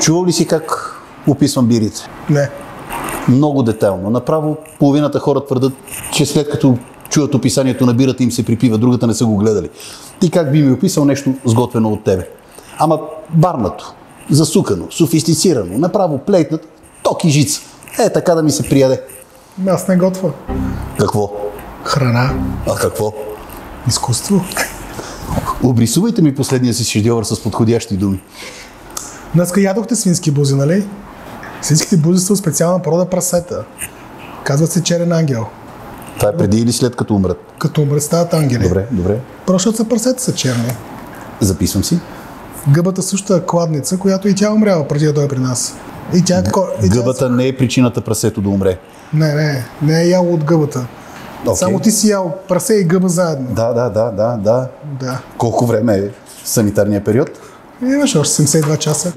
Чувал ли си как описвам бирите? Не. Много детайлно. Направо половината хора твърдат, че след като чуят описанието на бирата им се припива, другата не са го гледали. Ти как би ми описал нещо сготвено от тебе? Ама барнато, засукано, софистицирано, направо плейтнат, ток и жица. Така да ми се прияде. Аз не готвя. Какво? Храна. А какво? Изкуство. Обрисувайте ми последния си шедьовър с подходящи думи. Днеска ядохте свински бузи, нали? Свинските бузи са от специална порода прасета. Казват се черен ангел. Това е преди или след като умрат? Като умрат стават ангели. Добре. Защото са прасета са черни. Записвам си. Гъбата също е кладница, която и тя умрява преди да дойде при нас. И тя, Гъбата не е причината прасето да умре. Не е яло от гъбата. Okay. Само ти си ял прасе и гъба заедно. Да. Да. Колко време е санитарния период? Имаш още 72 часа.